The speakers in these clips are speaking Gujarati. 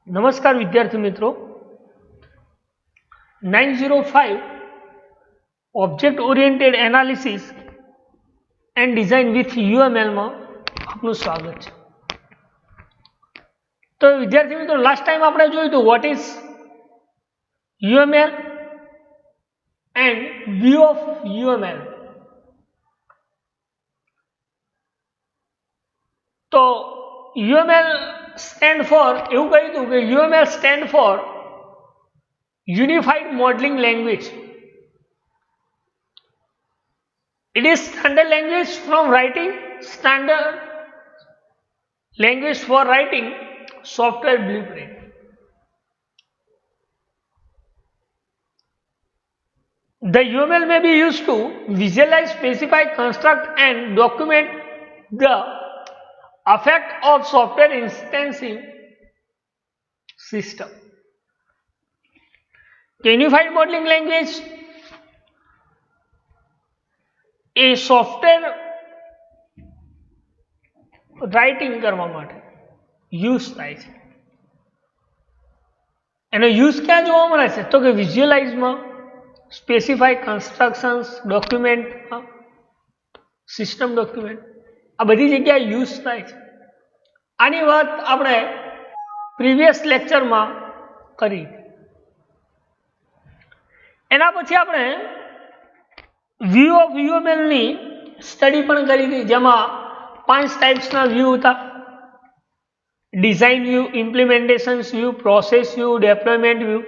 નમસ્કાર વિદ્યાર્થી મિત્રો 905 object oriented analysis and design with UML માં આપનું સ્વાગત છે। તો વિદ્યાર્થી મિત્રો લાસ્ટ ટાઈમ આપણે જોયું હતું what is UML and view of UML। તો UML સ્ટેન્ડ ફોર એવું કહ્યું હતું કે UML stand four unified modelling language. It is standard language from writing, standard language for writing software blueprint. The UML may be used to visualize, specify, construct and document the effect of software instancing system. Unified modeling language A software writing કરવા માટે યુઝ થાય છે। એનો યુઝ ક્યાં જોવા મળે છે તો કે વિઝ્યુઅલાઇઝમાં, સ્પેસિફાઈ, કન્સ્ટ્રક્શન્સ, ડોક્યુમેન્ટમાં, સિસ્ટમ ડોક્યુમેન્ટ આ બધી જગ્યાએ યુઝ થાય છે। આની વાત આપણે પ્રીવિયસ લેક્ચરમાં કરી। એના પછી આપણે વ્યૂ ઓફ UML ની સ્ટડી પણ કરી હતી, જેમાં 5 ટાઈપ્સના વ્યૂ હતા: design view, implementation view, process view, deployment view.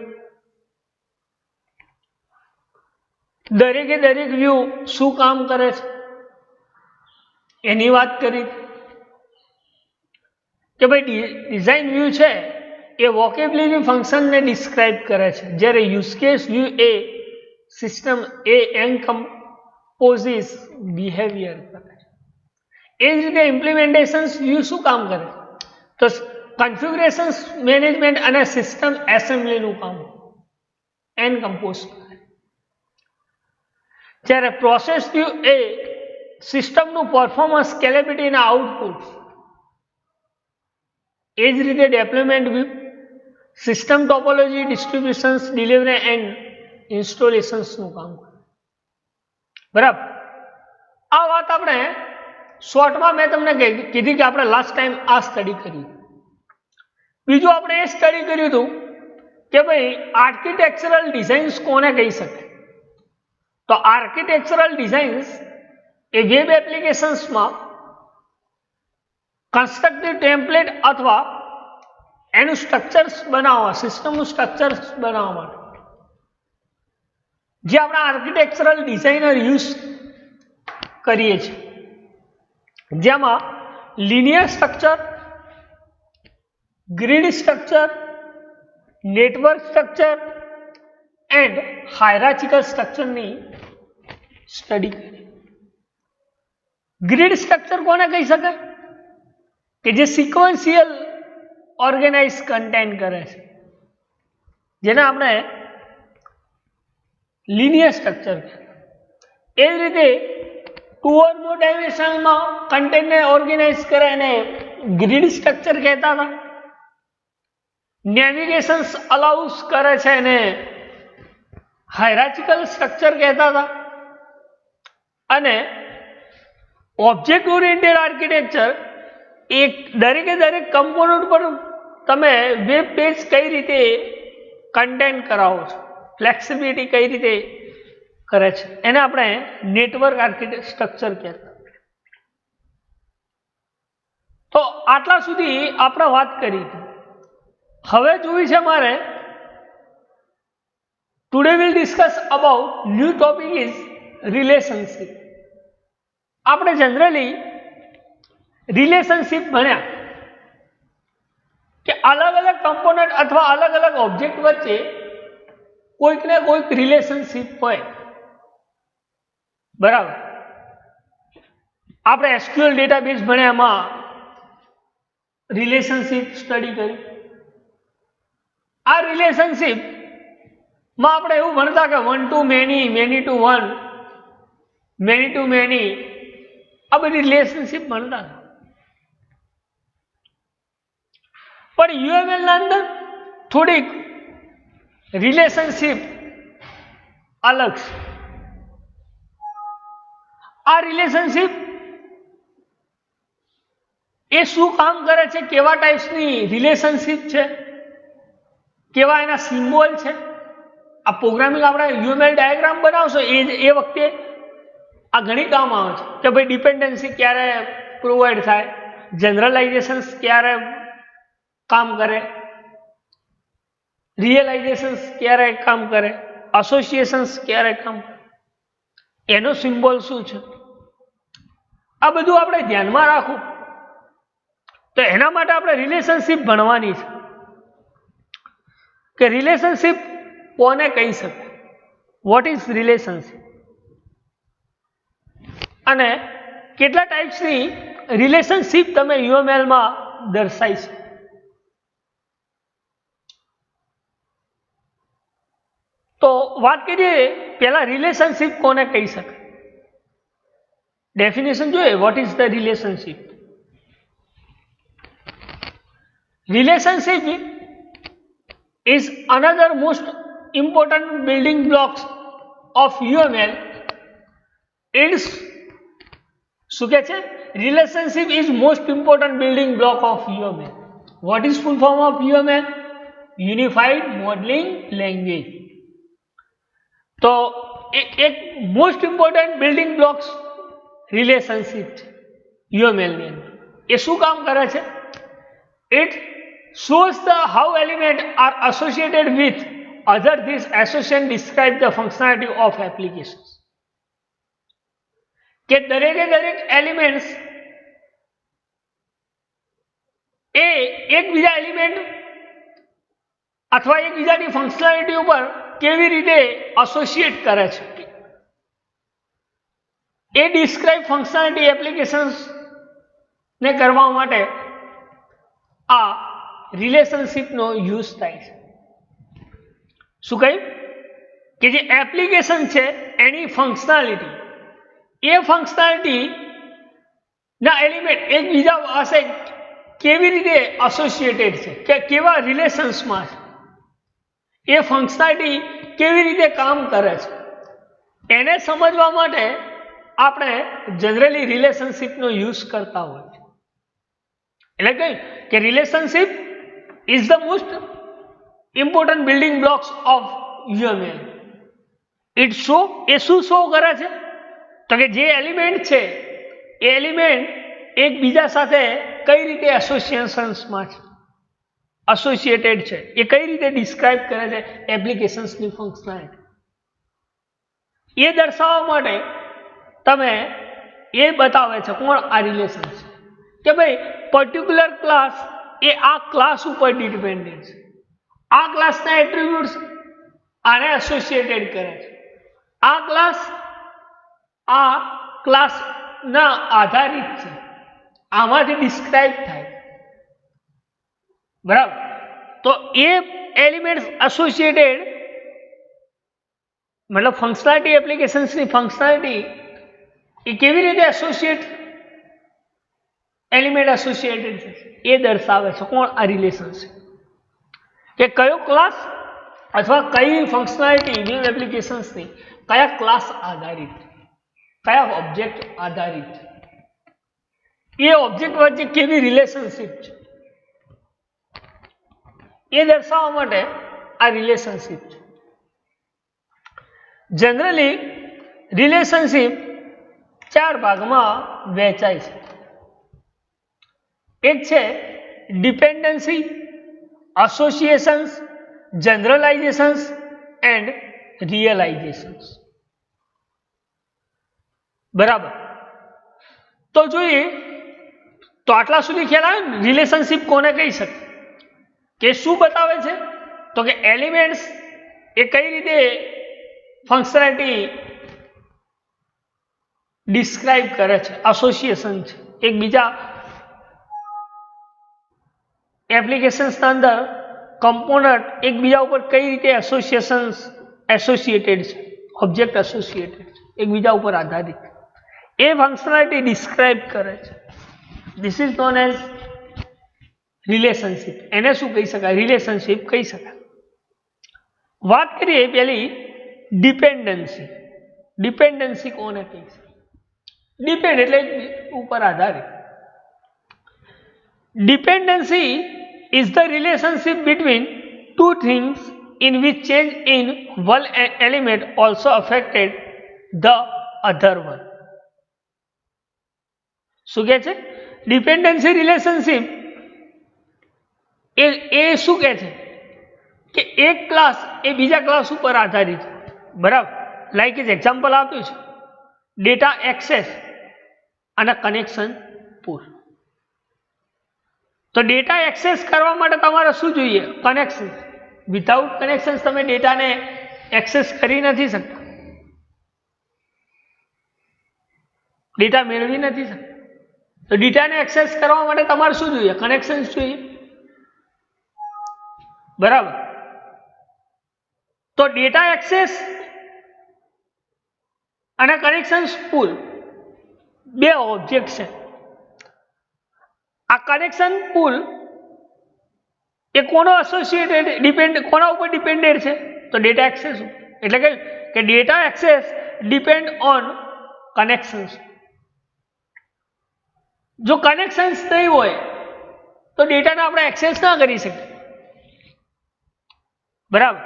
દરેકે દરેક વ્યૂ શું કામ કરે છે એની વાત કરી કે ભાઈ ડિઝાઇન વ્યૂ છે એ વોકેબ્યુલરી ફંક્શનને ડિસ્ક્રાઇબ કરે છે, જ્યારે યુઝ કેસ વ્યૂ એ સિસ્ટમ એ એન્કમ્પોઝિસ બિહેવિયર કરે છે। એ જ રીતે ઇમ્પ્લિમેન્ટેશન વ્યૂ શું કામ કરે તો કન્ફિગ્યુરેશન મેનેજમેન્ટ અને સિસ્ટમ એસેમ્બલીનું કામ એન્કમ્પોઝ કરે, જ્યારે પ્રોસેસ વ્યૂ એ સિસ્ટમનું પરફોર્મન્સ, સ્કેલેબિલિટી અને આઉટપુટ। એ જ રીતે deployment view system topology, distributions, delivery and ઇન્સ્ટોલેશન્સનું કામ કરે। બરાબર, આ વાત આપણે શોર્ટમાં મેં તમને કીધી કે આપણે લાસ્ટ ટાઈમ આ સ્ટડી કરી। બીજું આપણે એ સ્ટડી કર્યું હતું કે ભાઈ આર્કિટેક્ચરલ ડિઝાઇન્સ કોને કહી શકે, તો આર્કિટેક્ચરલ ડિઝાઇન્સ એ વેબ એપ્લિકેશન્સમાં કન્સ્ટ્રક્ટિવ ટેમ્પલેટ અથવા એનું સ્ટ્રક્ચર્સ બનાવવા, સિસ્ટમનું સ્ટ્રક્ચર્સ બનાવવા માટે જે આપણા આર્કિટેક્ચરલ ડિઝાઇનર યુઝ કરીએ છીએ, જેમાં linear structure, grid structure, network structure and hierarchical સ્ટ્રક્ચરની સ્ટડી કરી। ગ્રીડ સ્ટ્રક્ચર કોને કહી શકાય કે જે સિક્વન્શિયલ ઓર્ગેનાઇઝ કન્ટેન્ટ કરે છે, જેને આપણે લિનિયર સ્ટ્રક્ચર કહેવાય। એ જ રીતે 2 or more ડાયમેન્શનમાં કન્ટેન્ટને ઓર્ગેનાઇઝ કરે એને ગ્રીડ સ્ટ્રક્ચર કહેતા હતા। નેવિગેશન્સ અલાઉસ કરે છે એને હાયરાર્ચિકલ સ્ટ્રક્ચર કહેતા હતા। અને ઓબ્જેક્ટ ઓરિએન્ટેડ આર્કિટેક્ચર એક દરેકે દરેક કમ્પોનન્ટ પર તમે વેબ પેજ કઈ રીતે કન્ટેન્ટ કરાવો છો, ફ્લેક્સિબિલિટી કઈ રીતે કરે છે, એને આપણે નેટવર્ક આર્કિટેક્ચર સ્ટ્રક્ચર કહેતા। તો આટલા સુધી આપણે વાત કરી હતી। હવે જોઈ છે મારે today will discuss about new topic is relationship. આપણે જનરલી રિલેશનશિપ ભણ્યા કે અલગ અલગ કમ્પોનન્ટ અથવા અલગ અલગ ઓબ્જેક્ટ વચ્ચે કોઈક ને કોઈક રિલેશનશિપ હોય। બરાબર, આપણે SQL ડેટાબેઝ ભણ્યા, એમાં રિલેશનશિપ સ્ટડી કરી। આ રિલેશનશિપ માં આપણે એવું ભણતા કે 1 to many, many to 1, many to many, આ બધી રિલેશનશિપ ભણતા। પણ UML ના અંદર થોડીક રિલેશનશિપ અલગ છે. આ રિલેશનશિપ એ શું કામ કરે છે, કેવા ટાઈપ્સની રિલેશનશિપ છે, કેવા એના સિમ્બોલ છે. આ પ્રોગ્રામિંગ આપણે યુએમએલ ડાયાગ્રામ બનાવશો એ વખતે આ ઘણી કામ આવે છે કે ભાઈ ડિપેન્ડન્સી ક્યારે પ્રોવાઈડ થાય, જનરલાઇઝેશન્સ ક્યારે કામ કરે, રિયલાઇઝેશન્સ ક્યારે કામ કરે, એસોસિએશન્સ ક્યારે કામ કરે, એનો સિમ્બોલ શું છે, આ બધું આપણે ધ્યાનમાં રાખવું. તો એના માટે આપણે રિલેશનશિપ ભણવાની છે કે રિલેશનશિપ કોને કહી શકે, વોટ ઇઝ રિલેશનશિપ, અને કેટલા ટાઈપ્સની રિલેશનશિપ તમે યુએમએલમાં દર્શાવી છે. તો વાત કરીએ પહેલા રિલેશનશિપ કોને કહી શકે. ડેફિનેશન જોઈએ, what is the relationship. Relationship is another most important building blocks of UML. It's શું કહે છે? Relationship is most important building block of UML. What is full form of UML? Unified Modeling Language. તો એક most important building blocks relationship છે UML ની અંદર. એ શું કામ કરે છે? It shows the how elements are associated with other. This association describes the functionality of applications. કે દરેકે દરેક એલિમેન્ટ્સ એ એકબીજા એલિમેન્ટ અથવા એકબીજાની ફંક્શનાલિટી ઉપર કેવી રીતે એસોસિએટ કરે છે એ ડિસ્ક્રાઇબ ફંક્શનાલિટી એપ્લિકેશન્સ ને કરવા માટે આ રિલેશનશિપનો યુઝ થાય છે. શું કહ્યું? કે જે એપ્લિકેશન છે એની ફંક્શનાલિટી, એ ફંક્શનાલિટી ના એલિમેન્ટ એકબીજા પાસે કેવી રીતે એસોસિએટેડ છે, કે કેવા રિલેશન્સમાં છે, એ ફંક્શનાલિટી કેવી રીતે કામ કરે છે, એને સમજવા માટે આપણે જનરલી રિલેશનશિપનો યુઝ કરતા હોય છે. એટલે કહ્યું કે relationship is the most important building blocks of UML. It show, એ શું શો કરે છે? તો કે જે એલિમેન્ટ છે એ એલિમેન્ટ એકબીજા સાથે કઈ રીતે એસોસિએશન્સમાં છે, એસોસિએટેડ છે, એ કઈ રીતે ડિસ્ક્રાઇબ કરે છે એપ્લિકેશન્સની ફંક્શનાલિટી. એ દર્શાવવા માટે તમે એ બતાવે છે કોણ આ રિલેશન છે, કે ભાઈ પર્ટિક્યુલર ક્લાસ એ આ ક્લાસ ઉપર ડિપેન્ડન્ટ છે, આ ક્લાસના એટ્રીબ્યુટ્સ આને એસોસિએટેડ કરે છે, આ ક્લાસના આધારિત છે, આમાંથી ડિસ્ક્રાઇબ થાય. બરાબર? તો એ એલિમેન્ટ્સ એસોસિએટેડ મતલબ ફંક્શનાલિટી, એપ્લિકેશન્સની ફંક્શનાલિટી એ કેવી રીતે એલિમેન્ટ એસોસિએટેડ છે એ દર્શાવે છે કોણ આ રિલેશનશિપ. કે કયો ક્લાસ અથવા કઈ ફંક્શનાલિટી વેબ એપ્લિકેશન્સની કયા ક્લાસ આધારિત, કયા ઓબ્જેક્ટ આધારિત, એ ઓબ્જેક્ટ વચ્ચે કેવી રિલેશનશિપ છે એ દર્શાવવા માટે આ રિલેશનશિપ છે. જનરલી રિલેશનશિપ 4 ભાગમાં વહેંચાય છે. એક છે ડિપેન્ડન્સી, એસોસિએશન્સ, જનરલાઇઝેશન્સ એન્ડ રિયલાઇઝેશન્સ. બરાબર? તો જોઈએ તો આટલા સુધી ખ્યાલ આવે ને રિલેશનશિપ કોને કહી શકે, કે શું બતાવે છે? તો કે એલિમેન્ટ્સ એ કઈ રીતે ફંક્શનાલિટી ડિસ્ક્રાઇબ કરે છે, એસોસિએશન છે, એકબીજા એપ્લિકેશન્સના અંદર કમ્પોનન્ટ એકબીજા ઉપર કઈ રીતે એસોસિએટેડ છે, ઓબ્જેક્ટ એસોસિએટેડ છે, એકબીજા ઉપર આધારિત, એ ફંક્શનાલિટી ડિસ્ક્રાઇબ કરે છે. This is known as relationship, એને શું કહી શકાય? રિલેશનશિપ કહી શકાય. વાત કરીએ પેલી ડિપેન્ડન્સી. ડિપેન્ડન્સી કોને કહી શકાય? ડિપેન્ડ એટલે ઉપર આધારિત. Dependency is the relationship between two things in which change in one element also affected the other one. શું કહે છે? ડિપેન્ડન્સી રિલેશનશિપ એ શું કહે છે કે એક ક્લાસ એ બીજા ક્લાસ ઉપર આધારિત, બરાબર. લાઈક ઇઝ એક્ઝામ્પલ આપ્યું છે, ડેટા એક્સેસ અને કનેક્શન પુલ. તો ડેટા એક્સેસ કરવા માટે તમારે શું જોઈએ? કનેક્શન. વિધાઉટ કનેક્શન તમે ડેટાને એક્સેસ કરી નથી શકતા, ડેટા મેળવી નથી શકતા. તો ડેટાને એક્સેસ કરવા માટે તમારે શું જોઈએ? કનેક્શન જોઈએ, બરાબર. તો ડેટા એક્સેસ અને કનેક્શન પુલ બે ઓબ્જેક્ટ છે. આ કનેક્શન પુલ એ કોનો એસોસિએટેડ કોના ઉપર ડિપેન્ડેડ છે? તો ડેટા એક્સેસ ઉપર. એટલે કે data access depend on connections. જો કનેક્શન્સ નહીં હોય તો ડેટાને આપણે એક્સેસ ના કરી શકીએ, બરાબર.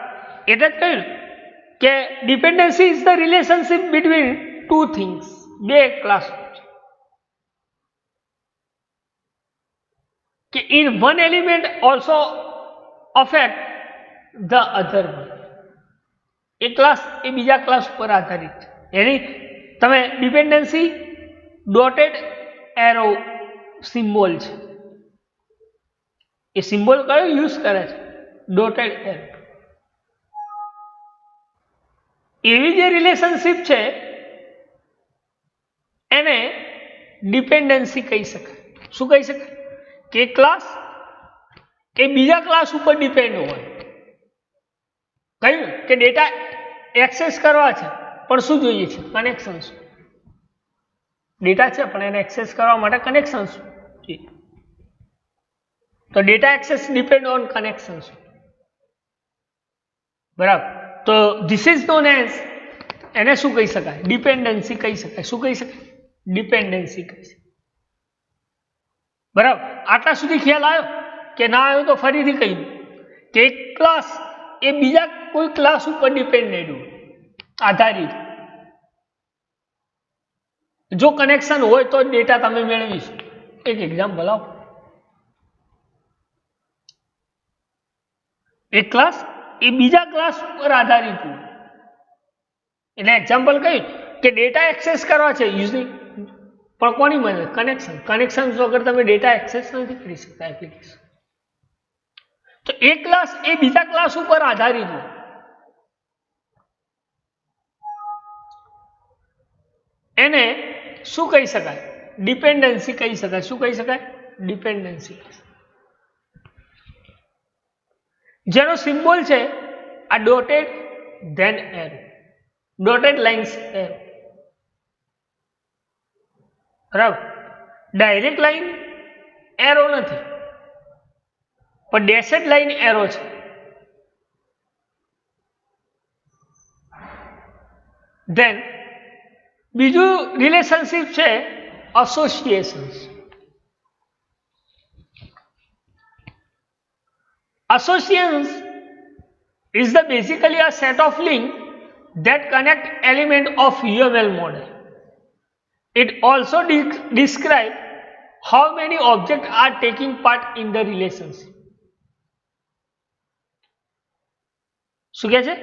એટલે જ કહ્યું કે dependency is the relationship between two things, બે ક્લાસ. કે in one element also affect the other one. એક ક્લાસ એ બીજા ક્લાસ ઉપર આધારિત છે. એની તમે ડિપેન્ડન્સી ડોટેડ એરો સિમ્બોલ છે, એ સિમ્બોલ કયો યુઝ કરે છે? Dotted arrow. એવી જે રિલેશનશિપ છે એને ડિપેન્ડન્સી કહી શકાય. શું કહી શકાય? કે ક્લાસ એ બીજા ક્લાસ ઉપર ડિપેન્ડ હોય. કહ્યું કે ડેટા એક્સેસ કરવા છે પણ શું જોઈએ છે? કનેક્શન્સ. ડેટા છે પણ એને એક્સેસ કરવા માટે કનેક્શન્સ જોઈએ. તો data access depend on connections, બરાબર. તો ધીસ ઇઝ નોન એઝ, એને શું કહી શકાય? ડિપેન્ડન્સી કહી શકાય. શું કહી શકાય? ડિપેન્ડન્સી કહી શકાય, બરાબર. આટલા સુધી ખ્યાલ આવ્યો કે ના આવ્યો? તો ફરીથી કહી દઉં કે એક ક્લાસ એ બીજા કોઈ ક્લાસ ઉપર ડિપેન્ડેડ હોય, આધારિત. જો કનેક્શન હોય તો ડેટા તમે મેળવીશું. એક એક્ઝામ્પલ આપો. એક ક્લાસ એ બીજા ક્લાસ ઉપર આધારિત હોય, એટલે એક્ઝામ્પલ કહ્યું કે ડેટા એક્સેસ કરવા છે યુઝિંગ, પણ કોની મદદ? કનેક્શન. કનેક્શન વગર તમે ડેટા એક્સેસ નથી કરી શકતા એપ્લિકેશન. તો એક ક્લાસ એ બીજા ક્લાસ ઉપર આધારિત હોય, એને શું કહી શકાય? ડિપેન્ડન્સી કહી શકાય. શું કહી શકાય? ડિપેન્ડન્સી. જેનો સિમ્બોલ છે આ dotted then arrow, dotted lines arrow, બરાબર. ડાયરેક્ટ લાઈન એરો નથી પણ ડેશેડ લાઈન એરો છે. ધેન બીજું રિલેશનશિપ છે associations. Associations is the basically a set of links that connect element of UML model. It also describes how many objects are taking part in the relationship. શું કહે છે?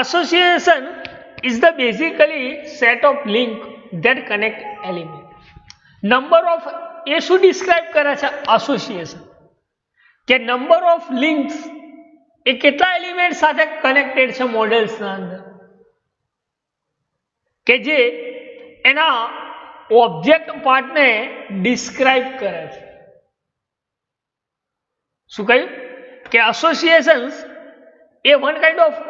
Association is the basically set of link that connect element. Number of એ શું describe કરે છે? Association. કે નંબર ઓફ લિંક્સ એ કેટલા એલિમેન્ટ સાથે કનેક્ટેડ છે મોડેલ્સના અંદર, કે જે એના ઓબ્જેક્ટ પાર્ટને ડિસ્ક્રાઇબ કરે છે. શું કહ્યું? કે associations A one kind of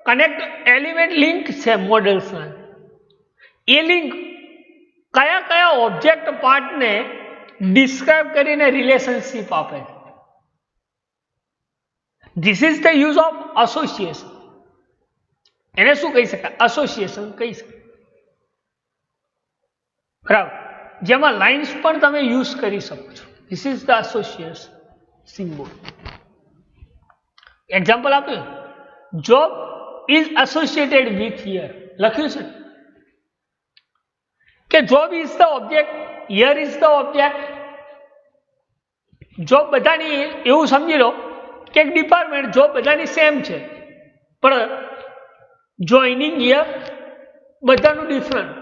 connect element link છે મોડેલ્સના. એ લિંક કયા કયા ઓબ્જેક્ટ પાર્ટને ડિસ્ક્રાઇબ કરીને રિલેશનશિપ આપે છે. This is the use of association. એને શું કહી શકાય? એસોસિએશન કહી શકાય. બરાબર, જેમાં લાઇન્સ પણ તમે યુઝ કરી શકો છો. This is the association symbol. Example આપ્યું, job is associated with year. લખ્યું છે કે job is the object, year is the object. Job બધાની, એવું સમજી લો કે એક ડિપાર્ટમેન્ટ જોબ બધાની સેમ છે, પણ જોઈનિંગ યર બધાનું ડિફરન્ટ.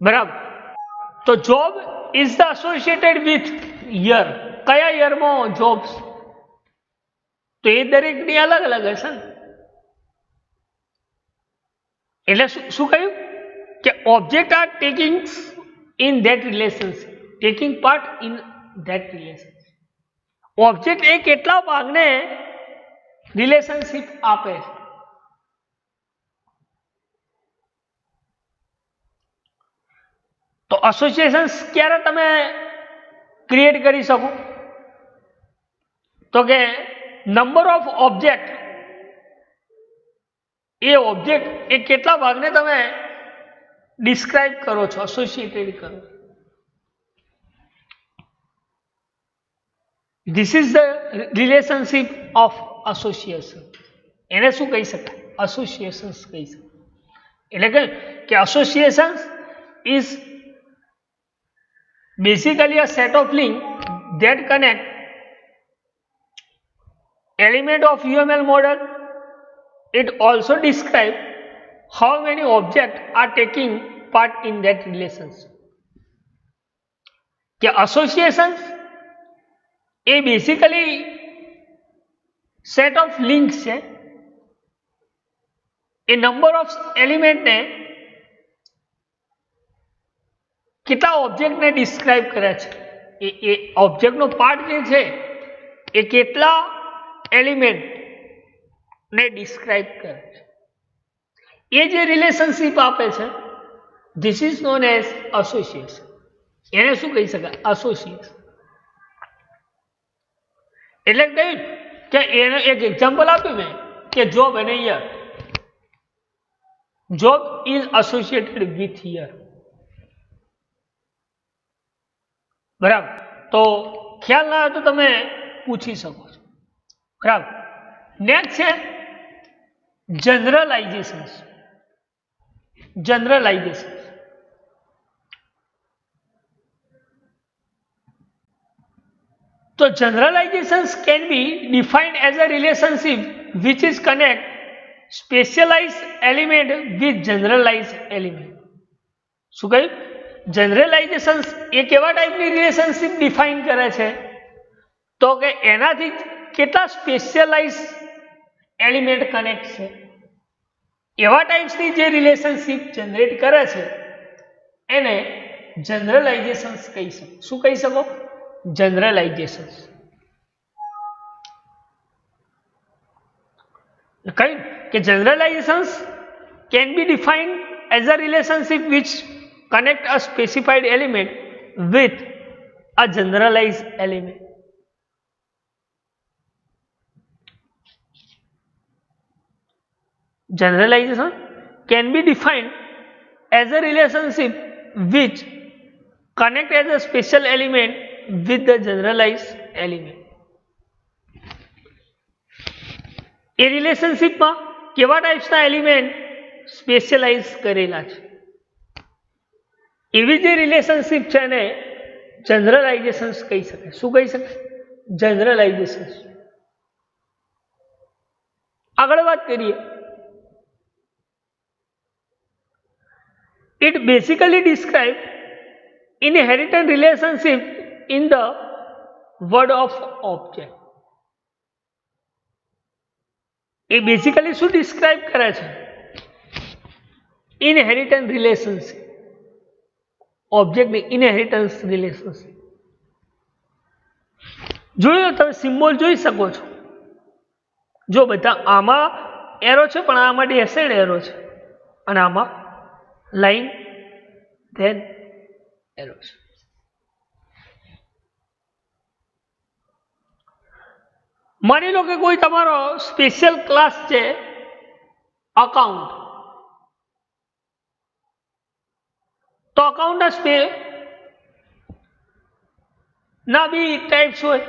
બરાબર, તો job is the associated with year. કયા યરમાં જોબ્સ? તો એ દરેકની અલગ અલગ હશે ને. એટલે શું કહ્યું કે object are taking in that relationship, taking part in that relationship. Object એ કેટલા ભાગને રિલેશનશિપ આપે છે. તો એસોસિએશન્સ ક્યારે તમે ક્રિએટ કરી શકો? તો કે નંબર ઓફ ઓબ્જેક્ટ, એ ઓબ્જેક્ટ એ કેટલા ભાગને તમે ડિસ્ક્રાઇબ કરો છો, એસોસિએટેડ કરો. This is the relationship of association. એને શું કહી શકાય? એસોસિએશન્સ કહી શકાય. એટલે કે associations is basically a set of links that connect element of UML model. It also describes how many objects are taking part in that relationship. કે associations A basically set of links છે. એ number of element ને કેટલા ઓબ્જેક્ટને ડિસ્ક્રાઇબ કરે છે. એ ઓબ્જેક્ટનો પાર્ટ જે છે એ કેટલા એલિમેન્ટને ડિસ્ક્રાઇબ કરે છે. એ જે રિલેશનશિપ આપે છે, this is known as association. એને શું કહી શકાય? એસોસિએશન. એટલે કહ્યું કે એનો એક એક્ઝામ્પલ આપ્યું મેં કે જોબ અને year. Job is associated with year. બરાબર, તો ખ્યાલ ના હોય તો તમે પૂછી શકો છો. બરાબર, નેક્સ્ટ છે જનરલાઇઝેશન્સ. જનરલાઇઝેશન્સ તો generalisations can be defined as a relationship which is connect specialise element with generalise element. શું કહ્યું? જનરલાઇઝેશન્સ એ કેવા ટાઈપની રિલેશનશિપ ડિફાઇન કરે છે? તો કે એનાથી કેટલા સ્પેશિયલાઇઝ એલિમેન્ટ કનેક્ટ છે. એવા ટાઈપ્સની જે રિલેશનશિપ જનરેટ કરે છે એને જનરલાઇઝેશન્સ કહી શકો. શું કહી શકો? જનરલાઇઝેશન્સ. કહ્યું કે generalisations can be defined as a relationship which connect a specified element with a generalized element. Generalization can be defined as a relationship which connect as a special element with the generalized element. એ રિલેશનશિપમાં કેવા ટાઈપ્સના એલિમેન્ટ સ્પેશિયલાઇઝ કરેલા છે? એવી જે રિલેશનશિપ છે એને જનરલાઇઝેશન્સ કહી શકાય. શું કહી શકાય? જનરલાઇઝેશન્સ. આગળ વાત કરીએ. It basically describe inheritance relationship in the word of object. એ બેસિકલી શું ડિસ્ક્રાઇબ કરે છે? Inheritance relationship. ઓબ્જેક્ટની ઇનહેરિટન્સ રિલેશનશિપ. જોયું, તમે સિમ્બોલ જોઈ શકો છો. જો બધા આમાં એરો છે પણ આમાં ડેશેડ એરો છે અને આમાં લાઈન ધેન એરો છે. માની લો કે કોઈ તમારો સ્પેશિયલ ક્લાસ છે અકાઉન્ટ, તો અકાઉન્ટના ના બી ટાઈપ્સ હોય,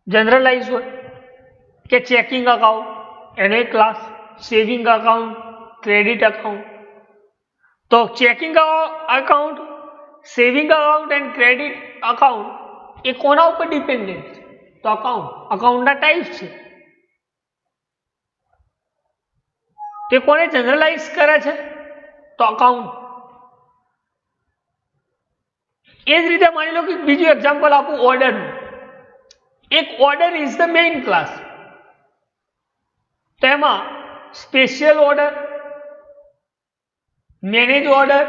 જનરલાઇઝ હોય કે ચેકિંગ અકાઉન્ટ એનો એક class, saving account, credit account. તો checking account, saving account and credit account એ કોના ઉપર ડિપેન્ડન્ટ છે? તો અકાઉન્ટના ટાઈપ છે. તે કોને જનરલાઇઝ કરે છે? તો અકાઉન્ટ. એ જ રીતે માની લો કે બીજું એક્ઝામ્પલ આપું ઓર્ડરનું. એક order is the main class. તેમાં સ્પેશિયલ ઓર્ડર, મેનેજ ઓર્ડર,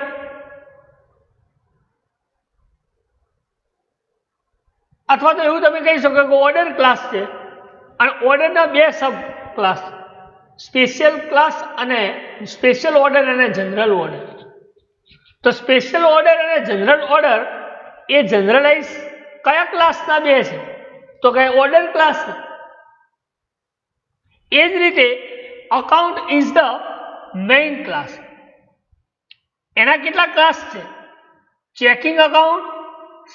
અથવા તો એવું તમે કહી શકો કે ઓર્ડર ક્લાસ છે અને ઓર્ડરના બે સબ ક્લાસ, સ્પેશિયલ ક્લાસ અને સ્પેશિયલ ઓર્ડર અને જનરલ ઓર્ડર. તો સ્પેશિયલ ઓર્ડર અને જનરલ ઓર્ડર એ જનરલાઇઝ કયા ક્લાસના બે છે? તો કે ઓર્ડર ક્લાસ. એ જ રીતે account is the main class. એના કેટલા ક્લાસ છે? ચેકિંગ અકાઉન્ટ,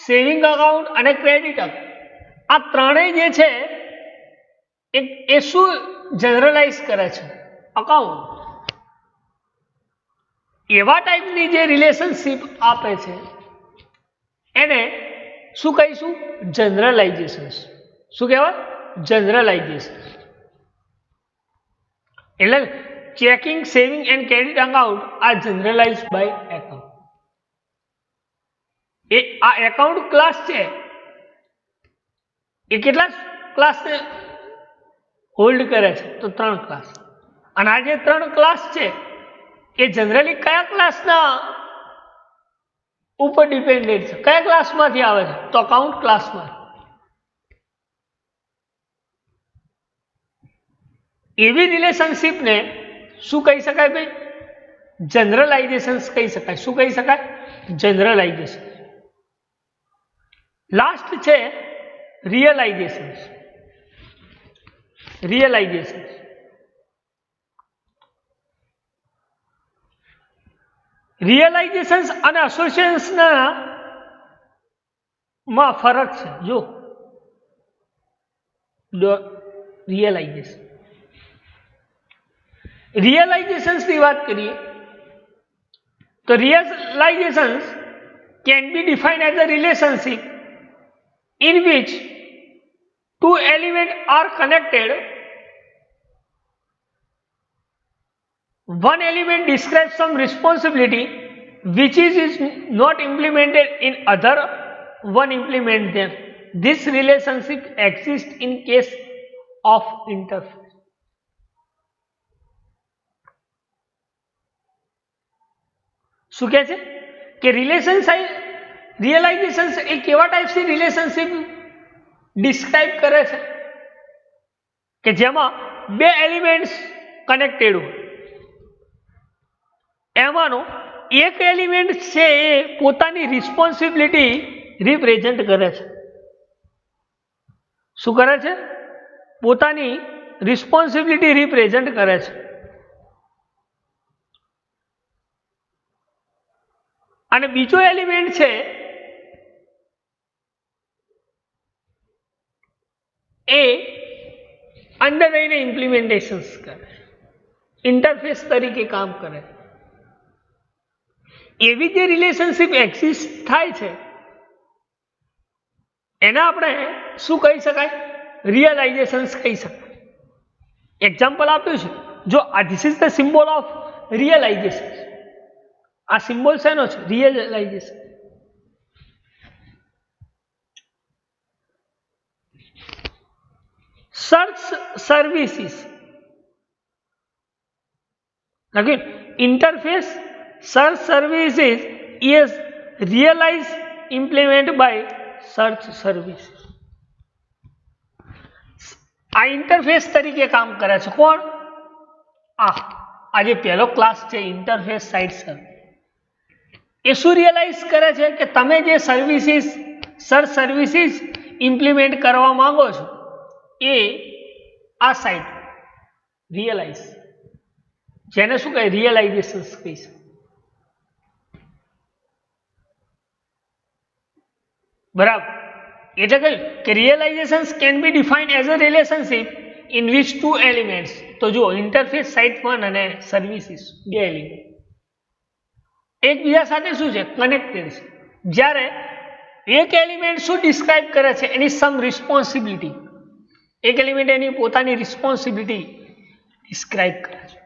સેવિંગ અકાઉન્ટ અને ક્રેડિટ અકાઉન્ટ. આ ત્રણેય જે છે એ શું જનરલાઇઝ કરે છે? અકાઉન્ટ. એવા ટાઈપની જે રિલેશનશિપ આપે છે એને શું કહીશું? જનરલાઇઝેશન. શું કહેવાય? જનરલાઇઝેશન. એટલે checking, saving and credit account are generalise by account. એ આ એકાઉન્ટ ક્લાસ છે એ કેટલા ક્લાસને હોલ્ડ કરે છે? તો 3 ક્લાસ. અને આ જે 3 ક્લાસ છે એ જનરલી કયા ક્લાસના ઉપર ડિપેન્ડન્ટ છે? કયા ક્લાસમાંથી આવે છે? તો અકાઉન્ટ ક્લાસમાં. એવી રિલેશનશિપને શું કહી શકાય ભાઈ? જનરલાઇઝેશન કહી શકાય. શું કહી શકાય? જનરલાઇઝેશન. લાસ્ટ છે રિયલાઇઝેશન. રિયલાઇઝેશન રિયલાઇઝેશન અને એસોસિએશનના માં ફરક છે. જો રિયલાઇઝેશનની વાત કરીએ તો realisation can be defined as a relationship in which two elements are connected. One element describes some responsibility which is not implemented in other one implement them. This relationship exists in case of interface. શું કહે છે કે રિયલાઇઝેશન એ કેવા ટાઈપની રિલેશનશિપ ડિસ્ક્રાઇબ કરે છે કે જેમાં બે એલિમેન્ટ્સ કનેક્ટેડ હોય. એમાંનો એક એલિમેન્ટ છે એ પોતાની રિસ્પોન્સિબિલિટી રિપ્રેઝેન્ટ કરે છે. શું કરે છે? પોતાની રિસ્પોન્સિબિલિટી રિપ્રેઝેન્ટ કરે છે. અને બીજો એલિમેન્ટ છે એ અંદર રહીને ઇમ્પ્લિમેન્ટેશન કરે, ઇન્ટરફેસ તરીકે કામ કરે. એવી જે રિલેશનશિપ એક્ઝિસ્ટ થાય છે એને આપણે શું કહી શકાય? રિયલાઇઝેશન કહી શકાય. એક્ઝામ્પલ આપ્યું છે. જો this is the symbol of realization. આ સિમ્બોલ શેનો છે? Realization. Search services again interface search services is realized implemented by search services. આ ઇન્ટરફેસ તરીકે કામ કરે છે. કોણ? આ જે પહેલો ક્લાસ છે ઇન્ટરફેસ સાઇટ સર્ચ, એ શું રિયલાઇઝ કરે છે કે તમે જે સર્વિસીસ સર્ચ સર્વિસીસ ઇમ્પ્લિમેન્ટ કરવા માંગો છો એ આ સાઇટ રિયલાઇઝ, જેને શું કહે રિયલાઇઝેશન કહીશ. બરાબર, એટલે કહ્યું કે realization can be defined as a relationship in which two elements. તો જુઓ ઇન્ટરફેસ સાઇટ 1 અને સર્વિસીસ બે એલિમેન્ટ એકબીજા સાથે શું છે કનેક્ટેડ છે. જ્યારે એક એલિમેન્ટ શું ડિસ્ક્રાઇબ કરે છે એની સમ રિસ્પોન્સિબિલિટી, એક એલિમેન્ટ એની પોતાની રિસ્પોન્સિબિલિટી ડિસ્ક્રાઇબ કરે છે,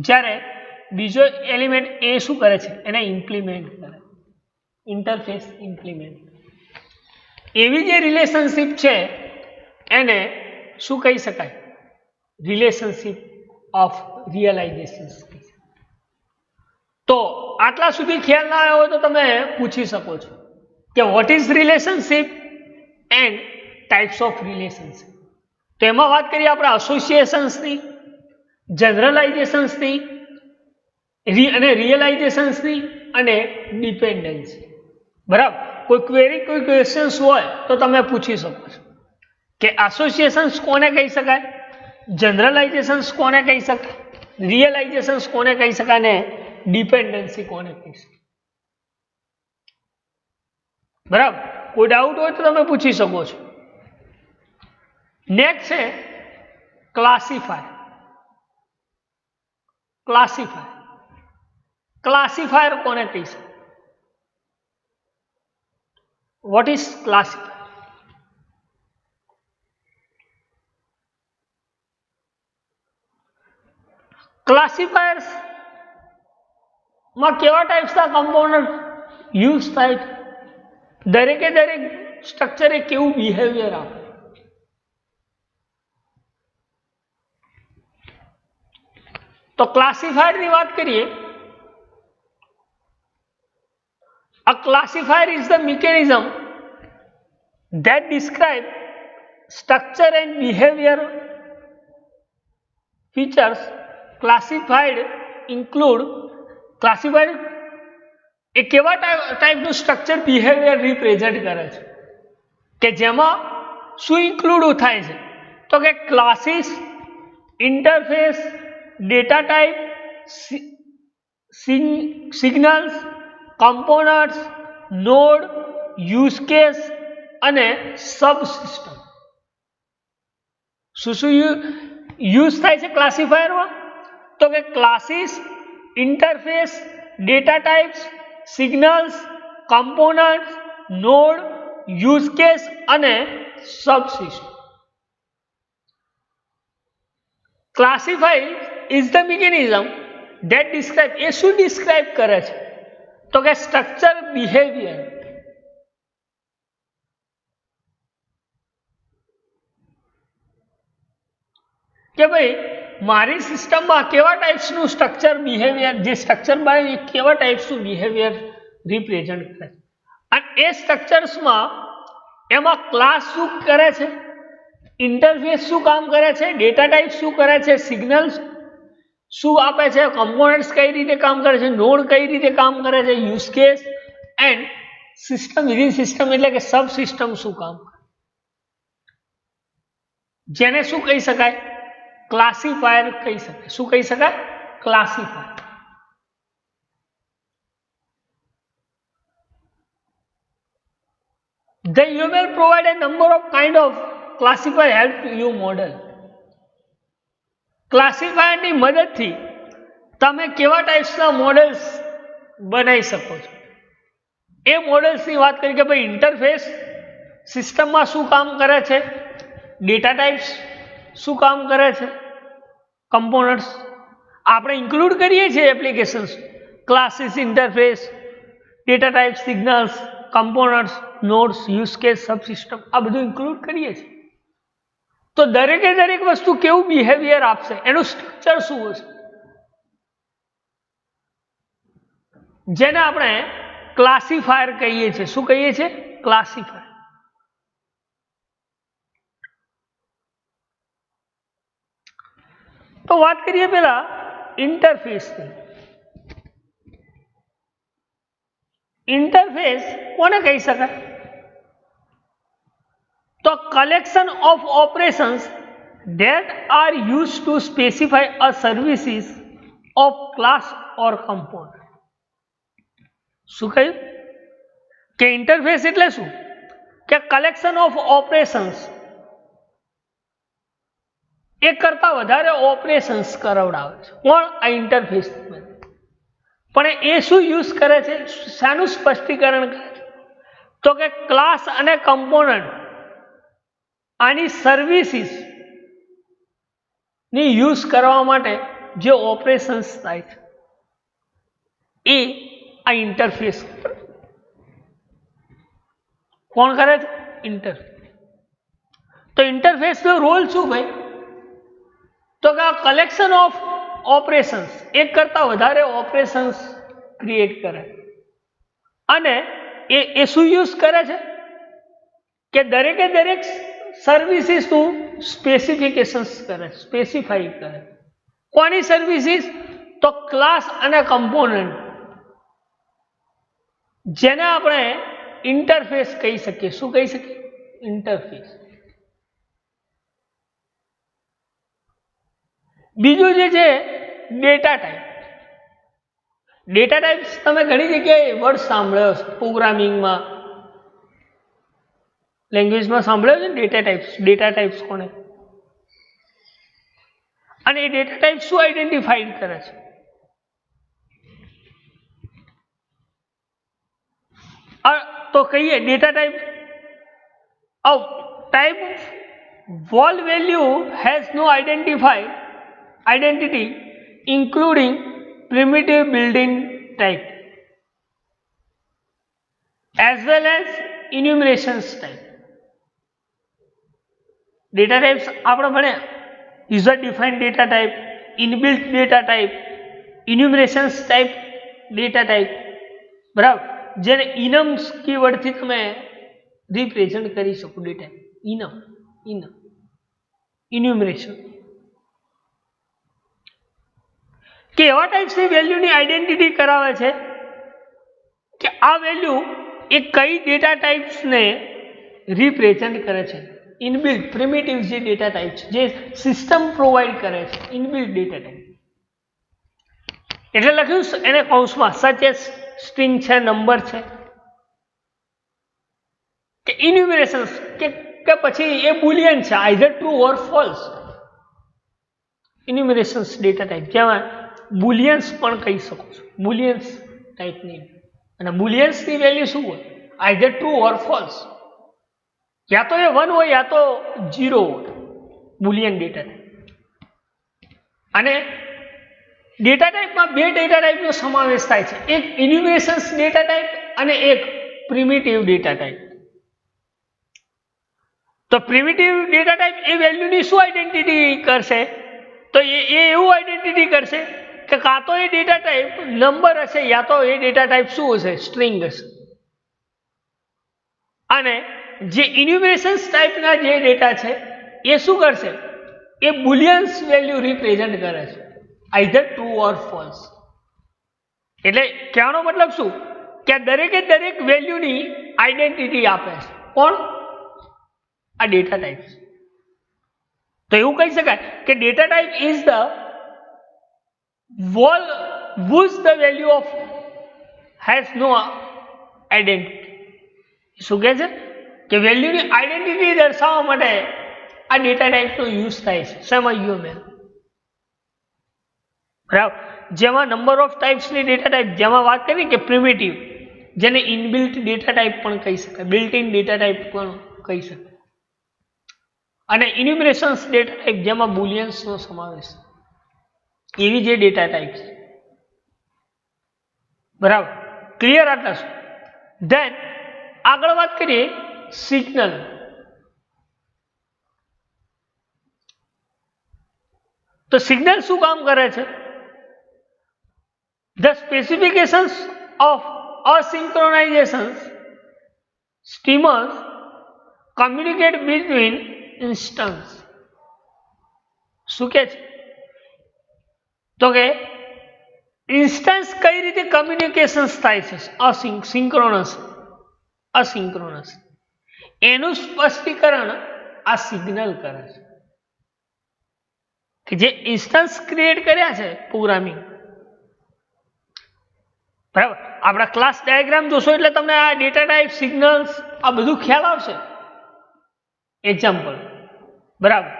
જ્યારે બીજો એલિમેન્ટ એ શું કરે છે એને ઇમ્પ્લિમેન્ટ કરે, ઇન્ટરફેસ ઇમ્પ્લિમેન્ટ. એવી જે રિલેશનશિપ છે એને શું કહી શકાય રિલેશનશિપ ઓફ રિયલાઇઝેશન. તો આટલા સુધી ખ્યાલ ના આવ્યો હોય તો તમે પૂછી શકો છો કે what is relationship and types of relationship. તો એમાં વાત કરીએ આપણે એસોસિએશન્સની, જનરલાઇઝેશન્સની અને રિયલાઇઝેશન્સની અને ડિપેન્ડન્સી. બરાબર, કોઈ ક્વેરી કોઈ ક્વેશ્ચન્સ હોય તો તમે પૂછી શકો છો કે એસોસિએશન્સ કોને કહી શકાય, જનરલાઇઝેશન્સ કોને કહી શકાય, રિયલાઇઝેશન્સ કોને કહી શકાય ને ડિપેન્ડન્સી કોને કહી શકાય. બરાબર, કોઈ ડાઉટ હોય તો તમે પૂછી શકો છો. નેક્સ્ટ છે ક્લાસિફાયર. ક્લાસિફાયર ક્લાસિફાયર કોને કહી શકાય? What is classifier? ક્લાસિફાયર્સ માં કેવા ટાઈપ્સના કમ્પોનન્ટ યુઝ થાય છે? દરેકે દરેક સ્ટ્રક્ચરે કેવું બિહેવિયર આપે? તો ક્લાસિફાયરની વાત કરીએ, a classifier is the mechanism that describe structure and behavior features. Classified એ કેવા ટાઈપનું સ્ટ્રક્ચર બિહેવિયર રિપ્રેઝન્ટ કરે છે કે જેમાં શું ઇન્ક્લુડ થાય છે? તો કે classes, interface, data type, signals, components, node, use case અને સબસિસ્ટમ. શું યુઝ થાય છે ક્લાસિફાયરમાં? તો કે classes, interface, data types, signals, components, node, use case અને subsystem. Classify is the mechanism that describe, એ શું ડિસ્ક્રાઇબ કરે છે? તો કે સ્ટ્રક્ચર, બિહેવિયર. કે ભાઈ મારી સિસ્ટમમાં કેવા ટાઈપ્સનું સ્ટ્રક્ચર બિહેવિયર, જે સ્ટ્રક્ચર બાય કેવા ટાઈપ્સનું બિહેવિયર રિપ્રેઝન્ટ કરે છે. અને એ સ્ટ્રક્ચર્સમાં એમાં ક્લાસ શું કરે છે, ઇન્ટરફેસ શું કામ કરે છે, ડેટા ટાઈપ શું કરે છે, સિગ્નલ્સ શું આપે છે, કમ્પોનન્ટ્સ કઈ રીતે કામ કરે છે, નોડ કઈ રીતે કામ કરે છે, use case and system within system એટલે કે સબ સિસ્ટમ શું કામ કરે, જેને શું કહી શકાય ક્લાસિફાયર કહી શકાય. શું કહી શકાય? Classifier. The UML provide a number of kind of classifier help you model. Classifier ની મદદથી તમે કેવા ટાઈપ્સના મોડેલ્સ બનાવી શકો છો. એ મોડેલ્સની વાત કરી કે ભાઈ ઇન્ટરફેસ સિસ્ટમમાં શું કામ કરે છે, ડેટા ટાઈપ્સ શું કામ કરે છે, કમ્પોનન્ટ્સ આપણે ઇન્ક્લુડ કરીએ છીએ applications, classes, interface, data type, signals, components, nodes, use case, subsystem આ બધું ઇન્ક્લુડ કરીએ છીએ. તો દરેકે દરેક વસ્તુ કેવું બિહેવિયર આપશે, એનું સ્ટ્રક્ચર શું હશે, જેને આપણે ક્લાસિફાયર કહીએ છીએ. શું કહીએ છીએ? ક્લાસિફાયર. તો વાત કરીએ પેલા ઇન્ટરફેસની. ઇન્ટરફેસ કોને કહી શકાય? તો collection of operations that are used to specify a services of class or component. શું કહ્યું કે ઇન્ટરફેસ એટલે શું કે કલેક્શન ઓફ ઓપરેશન્સ, એક કરતા વધારે ઓપરેશન્સ કરાવડાવે છે કોણ? આ ઇન્ટરફેસ. પણ એ શું યુઝ કરે છે, શાનું સ્પષ્ટીકરણ કરે છે? તો કે ક્લાસ અને કમ્પોનન્ટ આની સર્વિસીસ ની યુઝ કરવા માટે જે ઓપરેશન્સ થાય છે એ આ ઇન્ટરફેસ કોણ કરે છે? ઇન્ટરફેસ. તો ઇન્ટરફેસનો રોલ શું ભાઈ? તો કે આ કલેક્શન ઓફ ઓપરેશન્સ, એક કરતા વધારે ઓપરેશન્સ ક્રિએટ કરે અને એ શું યુઝ કરે છે કે દરેકે દરેક સર્વિસીસનું સ્પેસિફિકેશન્સ કરે, સ્પેસિફાઈ કરે. કોની સર્વિસીસ? તો ક્લાસ અને કમ્પોનન્ટ, જેને આપણે ઇન્ટરફેસ કહી શકીએ. શું કહી શકીએ? ઇન્ટરફેસ. બીજું જે છે ડેટા ટાઈપ. ડેટા ટાઈપ્સ તમે ઘણી જગ્યાએ વર્ડ સાંભળ્યો છે, પ્રોગ્રામિંગમાં, લેંગ્વેજમાં સાંભળ્યો છે ડેટા ટાઈપ્સ. ડેટા ટાઈપ્સ કોને? અને એ ડેટા ટાઈપ શું આઈડેન્ટિફાઈડ કરે છે? તો કહીએ data type type wall value has no identity including primitive built-in type as well as enumerations type. Data types આપણે ભણ્યા user defined data type, inbuilt data type, enumerations type data type, બરાબર, જેને enums કીવર્ડ થી તમે રિપ્રેઝન્ટ કરી શકો. ડેટા enum enumeration કે એવા ટાઈપ્સની વેલ્યુની આઈડેન્ટિટી કરાવે છે કે આ વેલ્યુ એ કઈ ડેટા ટાઈપ્સને રિપ્રેઝન્ટ કરે છે. ઇનબિલ્ટ પ્રિમિટિવ જે ડેટા ટાઈપ છે જે સિસ્ટમ પ્રોવાઈડ કરે છે, ઇનબિલ્ટ ડેટા ટાઈપ. એટલે લખ્યું એને કૌંસમાં સચ એસ સ્ટ્રિંગ છે, નંબર છે કે ઇન્યુમરેશન્સ કે પછી એ બુલિયન છે, either true or false. Enumerations data type જેમાં બુલિયન્સ પણ કહી શકો છો, બુલિયન્સ ટાઈપની. અને બુલિયન્સની વેલ્યુ શું હોય? Either true or false. યા તો એ 1 હોય યા તો 0 હોય, બુલિયન ડેટા ટાઈપ. અને ડેટા ટાઈપમાં બે ડેટા ટાઈપનો સમાવેશ થાય છે, એક ઇન્યુમરેશન્સ ડેટા ટાઈપ અને એક પ્રિમિટિવ ડેટા ટાઈપ. તો પ્રિમિટિવ ડેટા ટાઈપ એ વેલ્યુની શું આઈડેન્ટિટી કરશે? તો એ એવું આઈડેન્ટિટી કરશે કે કાં તો એ ડેટા ટાઈપ નંબર હશે યા તો એ ડેટા ટાઈપ શું હશે? સ્ટ્રિંગ હશે. અને જે ઇન્યુમરેશન્સ ટાઈપના જે ડેટા છે એ શું કરશે? એ બુલિયન્સ વેલ્યુ રિપ્રેઝન્ટ કરે છે, આઈધર ટ્રુ ઓર ફોલ્સ. એટલે કહેવાનો મતલબ શું કે દરેકે દરેક વેલ્યુની આઈડેન્ટિટી આપે છે. કોણ? આ ડેટા ટાઈપ્સ. તો એવું કહી શકાય કે data type is the wall whose the value of has no identity. શું કહે છે કે વેલ્યુની આઈડેન્ટિટી દર્શાવવા માટે આ ડેટા ટાઈપનો યુઝ થાય છે. શેમાં? UML. બરાબર. જેમાં નંબર ઓફ ટાઈપ્સની ડેટા ટાઈપ, જેમાં વાત કરી કે પ્રિમિટિવ, જેને ઇનબિલ્ટ ડેટા ટાઈપ પણ કહી શકાય, બિલ્ટ ઇન ડેટા ટાઈપ પણ કહી શકાય. અને ઇન્યુમરેશન્સ ડેટા ટાઈપ જેમાં બુલિયન્સનો સમાવેશ, એવી જે ડેટા ટાઈપ છે. બરાબર, ક્લિયર? આટલા શું? ધેન આગળ વાત કરીએ સિગ્નલ. તો સિગ્નલ શું કામ કરે છે? The specifications of asynchronizations streamers communicate between instance. શું કે છે? તો કે ઇન્સ્ટન્સ કઈ રીતે કમ્યુનિકેશન્સ થાય છે? અસિંક્રોનસ. એનું સ્પષ્ટીકરણ આ સિગ્નલ કરે છે કે જે ઇન્સ્ટન્સ ક્રિએટ કર્યા છે પ્રોગ્રામિંગ, બરાબર. આપણા ક્લાસ ડાયાગ્રામ જોશો એટલે તમને આ ડેટા ટાઈપ, સિગ્નલ્સ આ બધું ખ્યાલ આવશે. એક્ઝામ્પલ, બરાબર.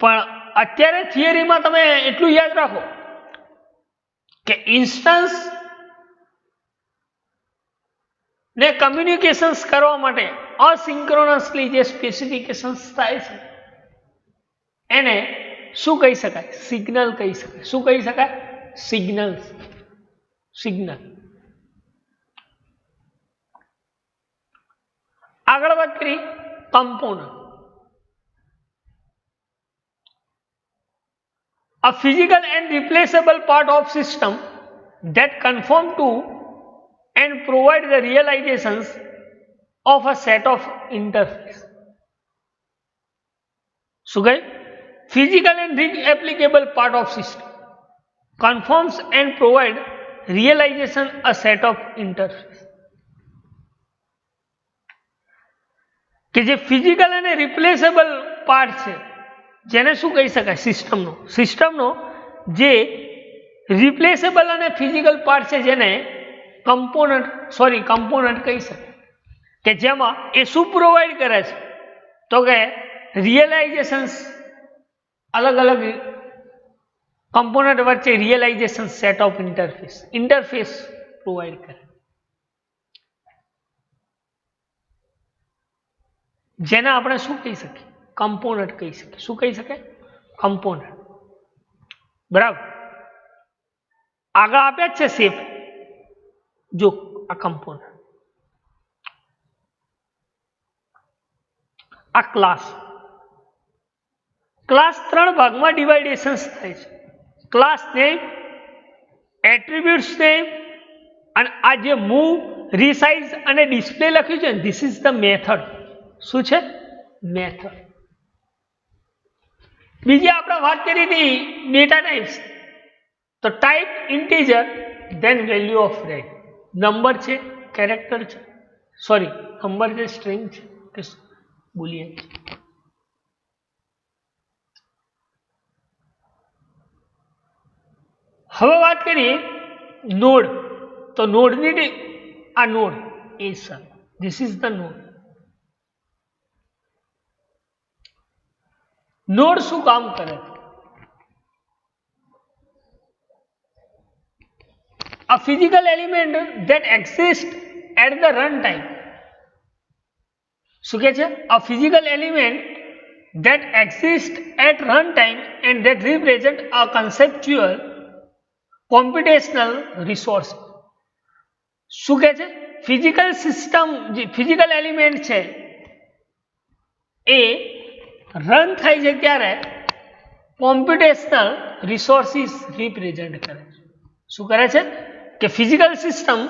પણ અત્યારે થિયરીમાં તમે એટલું યાદ રાખો કે ઇન્સ્ટન્સ ને કમ્યુનિકેશન્સ કરવા માટે અસિંક્રોનસલી જે સ્પેસિફિકેશન્સ થાય છે એને શું કહી શકાય? સિગ્નલ કહી શકાય. શું કહી શકાય? સિગ્નલ્સ. સિગ્નલ. આગળ વાત કરી component. A physical and replaceable part of system that conform to and provide the realizations of a set of interface. શું કહે? Physical and applicable part of system conforms and provide realization a set of interface. કે જે ફિઝિકલ અને રિપ્લેસેબલ પાર્ટ છે જેને શું કહી શકાય? સિસ્ટમનો. સિસ્ટમનો જે રિપ્લેસેબલ અને ફિઝિકલ પાર્ટ છે જેને કમ્પોનન્ટ કહી શકાય, કે જેમાં એ શું પ્રોવાઈડ કરે છે? તો કે રિયલાઇઝેશન્સ, અલગ અલગ કમ્પોનન્ટ વચ્ચે realization set of interface provide કરે, જેને આપણે શું કહી શકીએ? કમ્પોનન્ટ કહી શકીએ. શું કહી શકે? કમ્પોનન્ટ. બરાબર. આગળ આપ્યા જ છે શેપ. જો આ કમ્પોનન્ટ, આ ક્લાસ. ક્લાસ 3 ભાગમાં ડિવાઇડેશન્સ થાય છે. ક્લાસ નેમ, એટ્રીબ્યુટ્સ નેમ, અને આ જે મૂવ, રીસાઇઝ અને ડિસ્પ્લે લખ્યું છે, ધીસ ઇઝ ધ મેથડ. શું છે? મેથડ. બીજી આપણે વાત કરી હતી ડેટા ટાઈપ્સ. તો type integer, then value of range. Number છે, કેરેક્ટર છે, સોરી નંબર છે, સ્ટ્રિંગ છે કે બુલિયન છે. હવે વાત કરીએ નોડ. તો નોડની આ node A sir, this is the node. Node શું કામ કરે? A physical element that exists at the runtime. શું કહે છે? A physical element that exists at runtime and that represent a conceptual computational resource. શું કહે છે? ફિઝિકલ સિસ્ટમ, જે ફિઝિકલ એલિમેન્ટ છે એ રન થાય છે ત્યારે કોમ્પ્યુટેશનલ રિસોર્સિસ રિપ્રેઝેન્ટ કરે છે. શું કરે છે? કે ફિઝિકલ સિસ્ટમ,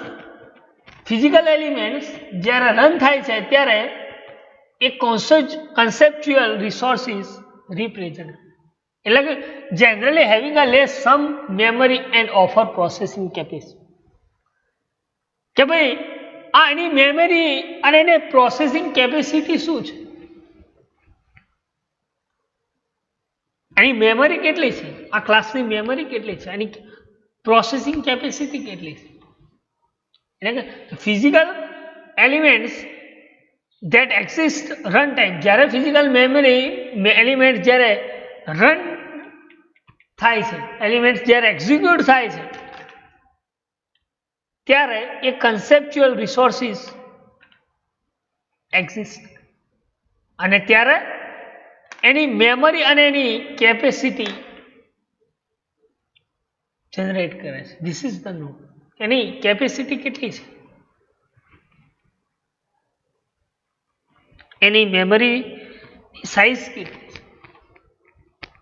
ફિઝિકલ એલિમેન્ટ્સ જ્યારે રન થાય છે ત્યારે એ કન્સેપ્ચ્યુઅલ રિસોર્સિસ રિપ્રેઝેન્ટ, એટલે કે generally having a less some memory and offer processing capacity. કે ભાઈ આ એની મેમરી અને એને પ્રોસેસિંગ કેપેસિટી શું છે? એની મેમરી કેટલી છે? આ ક્લાસની મેમરી કેટલી છે? એની પ્રોસેસિંગ કેપેસિટી કેટલી છે? એટલે કે physical elements that exist run time, જ્યારે ફિઝિકલ મેમરી એલિમેન્ટ જ્યારે રન થાય છે, એલિમેન્ટ જ્યારે એક્ઝિક્યુટ થાય છે ત્યારે એ કન્સેપ્ચ્યુઅલ રિસોર્સિસ એક્ઝિસ્ટ, અને ત્યારે એની મેમરી અને એની કેપેસિટી જનરેટ કરે છે. This is the node. એની કેપેસિટી કેટલી છે? એની મેમરી સાઇઝ કેટલી છે?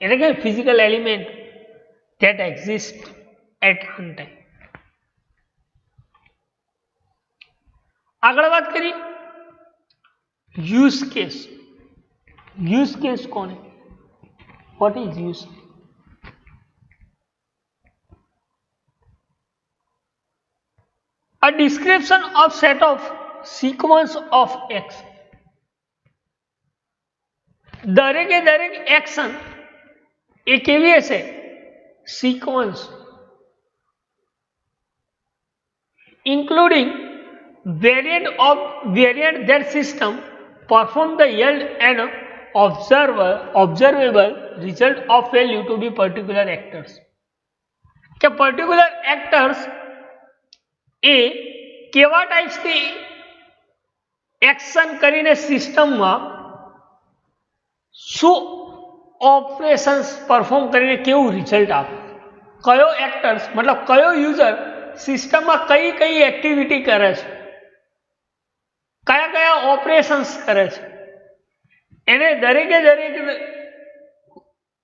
એટલે કે physical element that exist at run time. આગળ વાત કરી યુઝ કેસ. યુઝ કેસ કોને? What is use? A description of set of sequence of X. દરેકે દરેક એક્શન એ કેવી હશે? Sequence, including variant that system perform the yield and observable result of value to be particular actors. કે પર્ટિક્યુલર એક્ટર્સ એ કેવા ટાઈપ્સની એક્શન કરીને સિસ્ટમમાં શું ઓપરેશન્સ પરફોર્મ કરીને કેવું રિઝલ્ટ આપે, કયો એક્ટર્સ મતલબ કયો યુઝર સિસ્ટમમાં કઈ કઈ એક્ટિવિટી કરે છે, કયા કયા ઓપરેશન્સ કરે છે, એને દરેકે દરેક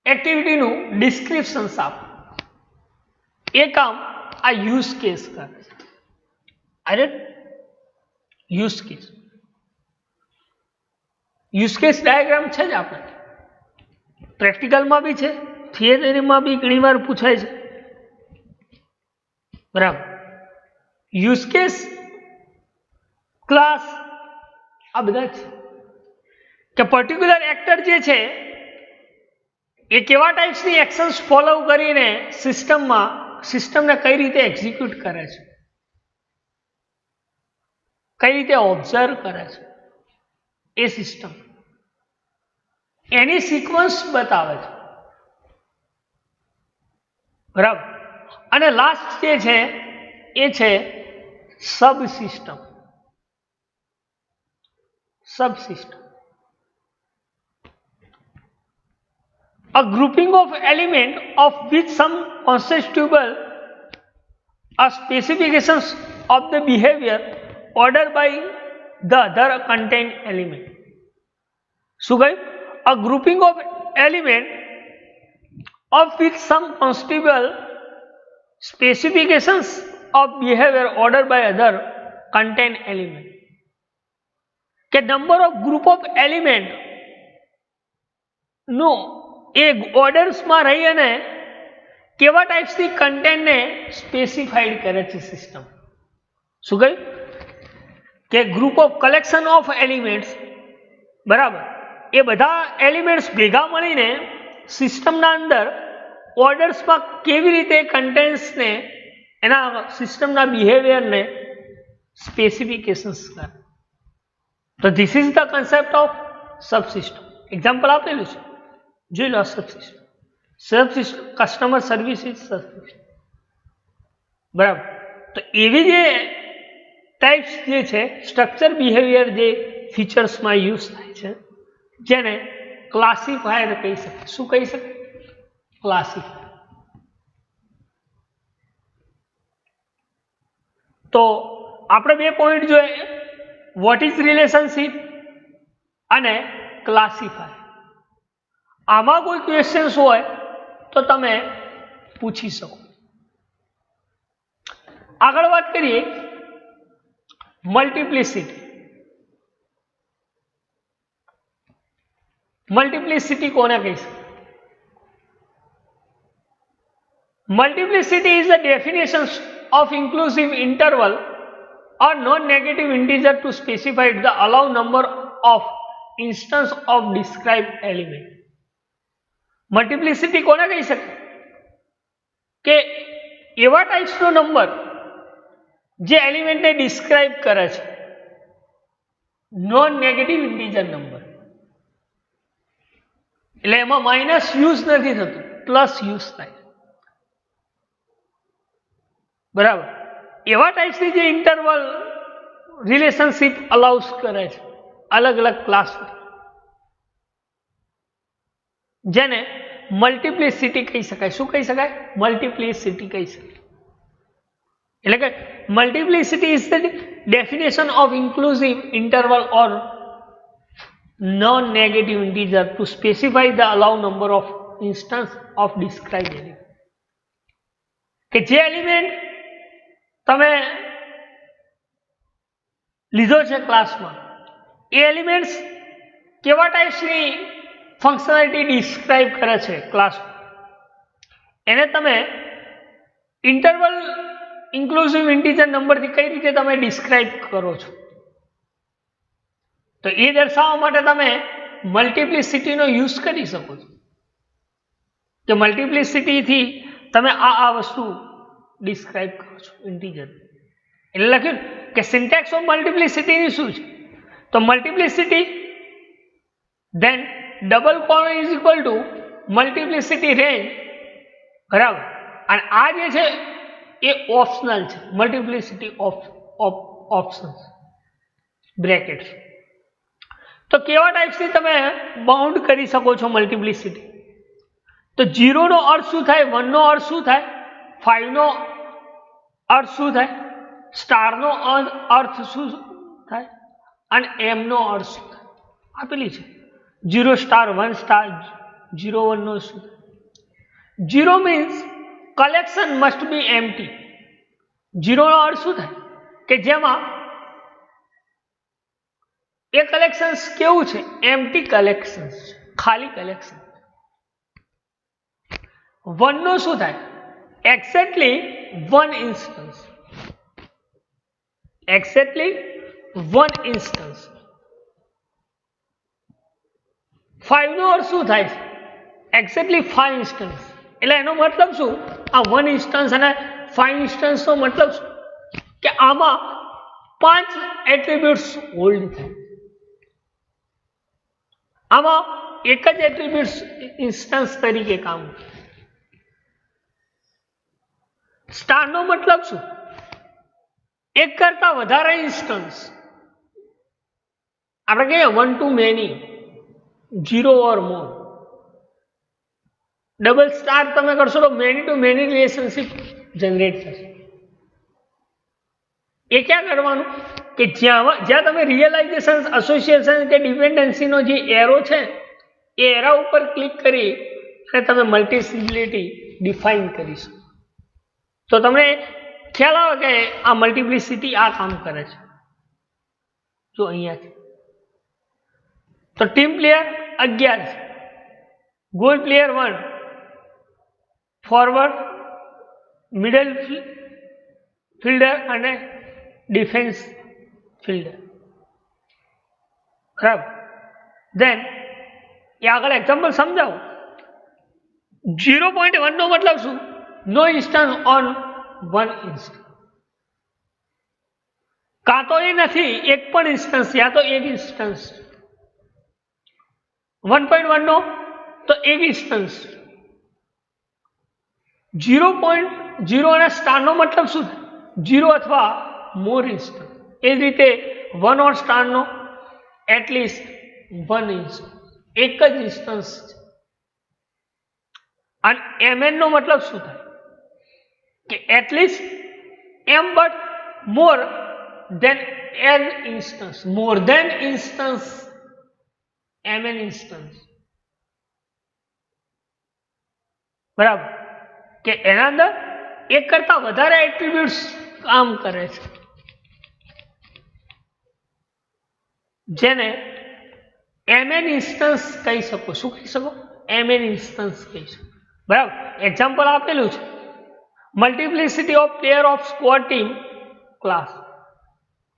એક્ટિવિટીનું ડિસ્ક્રિપ્શન્સ આપે. એ કામ આ યુઝ કેસ કરે છે. યુઝ કેસ ડાયાગ્રામ છે જ આપણે પ્રેક્ટિકલમાં બી છે, થિયરીમાં બી ઘણી વાર પૂછાય છે. બરાબર. યુઝ કેસ, ક્લાસ, આ બધા છે કે પર્ટિક્યુલર એક્ટર જે છે એ કેવા ટાઈપ્સની એક્શન્સ ફોલો કરીને સિસ્ટમને કઈ રીતે એક્ઝિક્યુટ કરે છે, કઈ રીતે ઓબ્ઝર્વ કરે છે એ સિસ્ટમ, એની સિક્વન્સ બતાવે છે. બરાબર. અને લાસ્ટ જે છે એ છે subsystem. A grouping of element of which some constituble a specifications of the behavior ordered by the other contained element. શું કહ્યું? A grouping of element of which some constituble specifications of behavior ordered by other contained element. કે number of group of element નું એ ઓર્ડર્સમાં રહી અને કેવા ટાઈપ્સની કન્ટેન્ટને સ્પેસિફાઈડ કરે છે સિસ્ટમ. શું કહ્યું? કે group of collection of elements, બરાબર, એ બધા એલિમેન્ટ્સ ભેગા મળીને સિસ્ટમના અંદર ઓર્ડર્સમાં કેવી રીતે કન્ટેન્ટ્સને એના સિસ્ટમના બિહેવિયરને સ્પેસિફિકેશન્સ કરે. તો this is the concept of subsystem. Example આપેલું છે, જોઈ લો. Subsystem customer services subsystem. બરાબર. તો એવી જે ટાઈપ્સ જે છે સ્ટ્રક્ચર બિહેવિયર જે ફીચર્સમાં યુઝ થાય છે જેને ક્લાસિફાયર કહી શકાય. શું કહી શકાય? ક્લાસિફાયર. તો આપણે બે પોઈન્ટ જોઈએ, વોટ ઇઝ રિલેશનશિપ અને ક્લાસિફાયર. આમાં કોઈ ક્વેશ્ચન્સ હોય તો તમે પૂછી શકો. આગળ વાત કરીએ મલ્ટિપ્લિસિટી. મલ્ટિપ્લિસિટી કોને કહી શકાય? Multiplicity is the definition of inclusive interval or non-negative integer to specify the allowed number of instance of described element. Multiplicity કોને કહી શકાય? કે એવા ટાઈપ્સનો નંબર જે એલિમેન્ટને ડિસ્ક્રાઇબ કરે છે, નોન નેગેટિવ ઇન્ટીજર નંબર. એટલે એમાં માઇનસ યુઝ નથી થતું, પ્લસ યુઝ થાય. બરાબર. એવા ટાઈપ્સની જે ઇન્ટરવલ રિલેશનશિપ અલાઉસ કરે છે અલગ અલગ ક્લાસ, જેને મલ્ટિપ્લિસિટી કહી શકાય. શું કહી શકાય? મલ્ટિપ્લિસિટી કહી શકાય. એટલે કે multiplicity is the definition of inclusive interval or non-negative integer to specify the allowed number of instance of described element. કે જે એલિમેન્ટ તમે લીધો છે ક્લાસમાં, એ એલિમેન્ટ્સ કેવા ટાઈપ્સની ફંક્શનાલિટી ડિસ્ક્રાઇબ કરે છે ક્લાસમાં, એને તમે ઇન્ટરવલ ઇન્ક્લુઝિવ ઇન્ટીજર નંબરથી કઈ રીતે તમે ડિસ્ક્રાઇબ કરો છો. તો એ દર્શાવવા માટે તમે મલ્ટિપ્લિસિટીનો યુઝ કરી શકો છો કે મલ્ટિપ્લિસિટીથી તમે આ વસ્તુ ડિસ્ક્રાઇબ કરો છો ઇન્ટીજર. એટલે લખ્યું કે સિન્ટેક્સ ઓફ મલ્ટિપ્લિસિટીની શું છે? તો multiplicity then double colon is equal to multiplicity range, બરાબર. અને આ જે છે એ ઓપ્શનલ છે, મલ્ટિપ્લિસિટી ઓપ્શન્સ બ્રેકેટ્સ. તો કેવા ટાઈપ્સથી તમે બાઉન્ડ કરી શકો છો મલ્ટિપ્લિસિટી? તો 0 નો અર્થ શું થાય, 1 નો અર્થ શું થાય, 5 નો અર્થ શું થાય, સ્ટાર નો અર્થ શું થાય, અને એમ નો અર્થ શું થાય આપેલી છે. 0 સ્ટાર 1 સ્ટાર 0 1 નો શું થાય? 0 means collection must be empty. 0 નો અર્થ શું થાય કે જેમાં એ કલેક્શન્સ કેવું છે, એમ્પ્ટી કલેક્શન્સ, ખાલી કલેક્શન. 1 નો શું થાય, એક્ઝેક્ટલી 1 ઇન્સ્ટન્સ, એક્ઝેક્ટલી 1 ઇન્સ્ટન્સ. 5 નો અર્થ શું થાય, એક્ઝેક્ટલી 5 ઇન્સ્ટન્સ. એટલે એનો મતલબ શું, આ 1 ઇન્સ્ટન્સ અને 5 ઇન્સ્ટન્સ નો મતલબ શું કે આમાં 5 એટ્રીબ્યુટ્સ હોલ્ડ થાય, આમાં એક જ એટ્રીબ્યુટ્સ ઇન્સ્ટન્સ તરીકે કામ કરે. સ્ટાર નો મતલબ શું, એક કરતા વધારે ઇન્સ્ટન્સ. આપણે કહીએ 1 to many, 0 or more. Double star તમે કરશો તો many to many relationship generate થશે. એ ક્યાં કરવાનું કે જ્યાં તમે રિયલાઇઝેશન, એસોસિએશન કે ડિપેન્ડન્સીનો જે એરો છે એ એરા ઉપર ક્લિક કરી અને તમે મલ્ટિપ્લિસિટી ડિફાઇન કરી શકો. તો તમને ખ્યાલ આવે કે આ મલ્ટિપ્લિસિટી આ કામ કરે છે. જો અહીંયાથી તો ટીમ પ્લેયર 11 છે, goal player 1, forward, middle fielder અને ડિફેન્સ ફિલ્ડર, બરાબર. દેન એ આગળ એક્ઝામ્પલ સમજાવું. 0.1 નો મતલબ શું, નો ઇન્સ્ટન્સ ઓન 1 ઇન્સ્ટન્સ. કાં તો એ નથી એક પણ ઇન્સ્ટન્સ, યા તો એક ઇન્સ્ટન્સ. 1.1 નો તો એક ઇન્સ્ટન્સ. 0.0 અને સ્ટાર નો મતલબ શું થાય, 0 અથવા મોર ઇન્સ્ટન્સ. એ જ રીતે 1 ઓર સ્ટાર નો એટલીસ્ટ 1 ઇન્સ્ટન્સ, એક જ ઇન્સ્ટન્સ છે. અને mn નો મતલબ શું થાય કે at least m but more than n instance, more than instance mn instance, બરાબર. કે એના અંદર એક કરતા વધારે એટ્રીબ્યુટ્સ કામ કરે છે, જેને mn ઇન્સ્ટન્સ કહી શકો. શું કહી શકો, mn ઇન્સ્ટન્સ કહી શકો, બરાબર. એક્ઝામ્પલ આપેલું છે, multiplicity of player of score team class.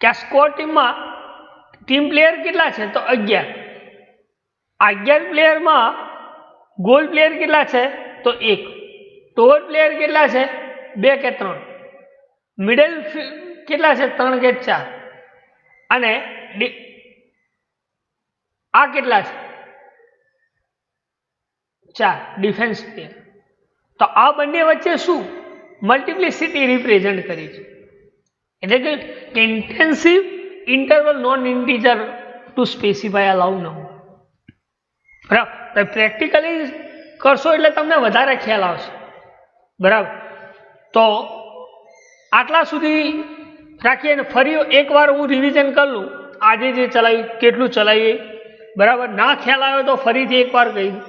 કે આ સ્કોર ટીમમાં ટીમ પ્લેયર કેટલા છે તો 11. 11 પ્લેયરમાં ગોલ પ્લેયર કેટલા છે તો 1, ટોર પ્લેયર કેટલા છે 2 કે 3, મિડલ કેટલા છે 3 કે 4, અને આ કેટલા છે 4 ડિફેન્સ પ્લેયર. તો આ બંને વચ્ચે શું મલ્ટિપ્લિસિટી રિપ્રેઝન્ટ કરી છે, એટલે કે intensive interval non integer to specify allow ન હોય, બરાબર. પ્રેક્ટિકલી કરશો એટલે તમને વધારે ખ્યાલ આવશે, બરાબર. તો આટલા સુધી રાખીએ ને ફરી એકવાર હું રિવિઝન કરી લઉં, આજે જે ચલાવ્યું કેટલું ચલાવીએ, બરાબર. ના ખ્યાલ આવ્યો તો ફરીથી એકવાર કહી દઉં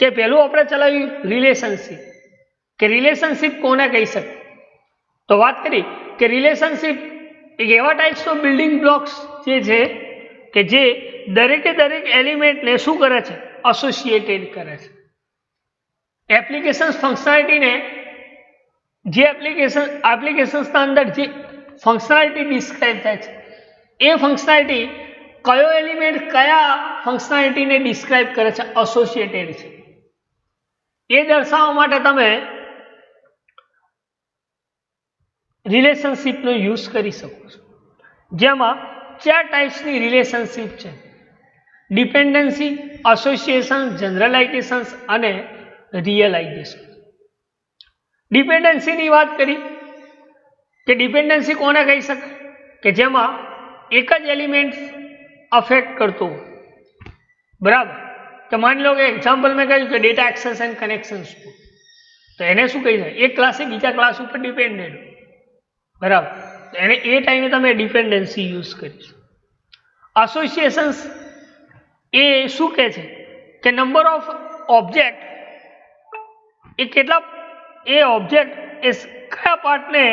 કે પહેલું આપણે ચલાવ્યું રિલેશનશિપ, કે રિલેશનશિપ કોને કહી શકે. તો વાત કરી કે રિલેશનશિપ એક એવા ટાઈપ્સનો બિલ્ડિંગ બ્લોક્સ જે છે કે જે દરેકે દરેક એલિમેન્ટને શું કરે છે, એસોસિએટેડ કરે છે. એપ્લિકેશન ફંક્શનાલિટીને જે એપ્લિકેશન્સના અંદર જે ફંક્શનાલિટી ડિસ્ક્રાઇબ થાય છે એ ફંક્શનાલિટી કયો એલિમેન્ટ કયા ફંક્શનાલિટીને ડિસ્ક્રાઇબ કરે છે, એસોસિએટેડ છે, એ દર્શાવવા માટે તમે રિલેશનશિપનો યુઝ કરી શકો છો, જેમાં 4 ટાઈપ્સની રિલેશનશિપ છે: ડિપેન્ડન્સી, એસોસિએશન, જનરલાઇઝેશન અને રિયલાઇઝેશન. ડિપેન્ડન્સીની વાત કરી કે ડિપેન્ડન્સી કોને કહી શકાય કે જેમાં એક જ એલિમેન્ટ અફેક્ટ કરતો હોય, બરાબર. તો માની લો કે એક્ઝામ્પલ મેં કહ્યું કે ડેટા એક્સેસ એન્ડ કનેક્શન્સ, તો એને શું કહી શકાય? એક ક્લાસે બીજા ક્લાસ ઉપર ડિપેન્ડેડ, બરાબર. તો એને એ ટાઈમે તમે ડિપેન્ડન્સી યુઝ કરીશું. એસોસિએશન્સ એ શું કહે છે કે નંબર ઓફ ઓબ્જેક્ટ, એ કેટલા એ ઓબ્જેક્ટ એ કયા પાર્ટને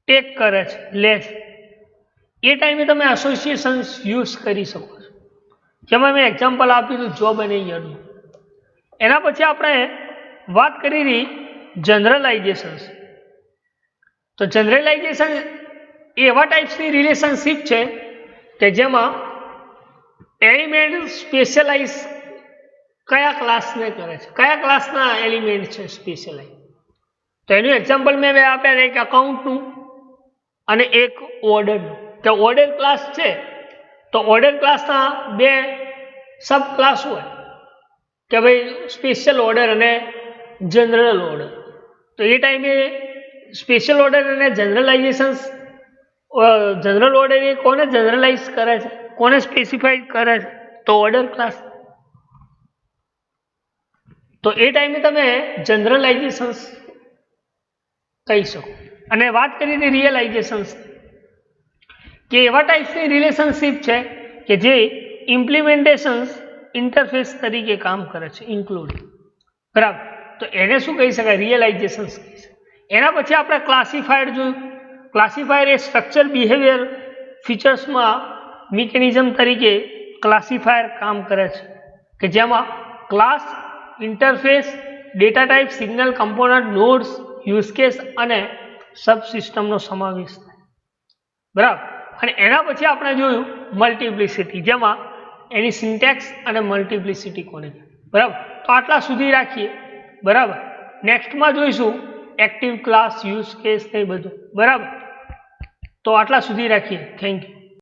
ટેક કરે છે, લે છે, એ ટાઈમે તમે એસોસિએશન્સ યુઝ કરી શકો છો. જેમાં મેં એક્ઝામ્પલ આપ્યું હતું જોબ અને યરનું. એના પછી આપણે વાત કરી રહી જનરલાઇઝેશન્સ. તો જનરલાઇઝેશન એ એવા ટાઈપ્સની રિલેશનશિપ છે કે જેમાં એલિમેન્ટ સ્પેશિયલાઇઝ કયા ક્લાસને કરે છે, કયા ક્લાસના એલિમેન્ટ છે સ્પેશિયલાઇઝ. તો એનું એક્ઝામ્પલ મેં આપ્યા એક અકાઉન્ટનું અને એક ઓર્ડરનું. કે ઓર્ડર ક્લાસ છે તો ઓર્ડર ક્લાસના 2 સબ ક્લાસ હોય કે ભાઈ સ્પેશિયલ ઓર્ડર અને જનરલ ઓર્ડર. તો એ ટાઈમે સ્પેશિયલ ઓર્ડર અને જનરલાઇઝેશન્સ, જનરલ ઓર્ડર એ કોને જનરલાઇઝ કરે છે, કોને સ્પેસિફાઈડ કરે છે? તો ઓર્ડર ક્લાસ. તો એ ટાઈમે તમે જનરલાઇઝેશન્સ કહી શકો. અને વાત કરી હતી રિયલાઇઝેશન્સ, કે એવા ટાઈપ્સની રિલેશનશિપ છે કે જે ઇમ્પ્લિમેન્ટેશન્સ ઇન્ટરફેસ તરીકે કામ કરે છે, ઇન્ક્લુડિંગ, બરાબર. તો એને શું કહી શકાય? રિયલાઇઝેશન્સ કહી શકાય. એના પછી આપણે ક્લાસિફાયર જોયું. ક્લાસિફાયર એ સ્ટ્રક્ચર બિહેવિયર ફીચર્સમાં મિકેનિઝમ તરીકે ક્લાસિફાયર કામ કરે છે કે જેમાં class, interface, data type, signal, component, nodes, use case અને સબસિસ્ટમનો સમાવેશ થાય, બરાબર. અને એના પછી આપણે જોયું મલ્ટિપ્લિસિટી, જેમાં એની સિન્ટેક્સ અને મલ્ટિપ્લિસિટી કોને, બરાબર. તો આટલા સુધી રાખીએ, બરાબર. નેક્સ્ટમાં જોઈશું એક્ટિવ ક્લાસ, યુઝ કેસ ને બધું, બરાબર. તો આટલા સુધી રાખીએ. Thank you.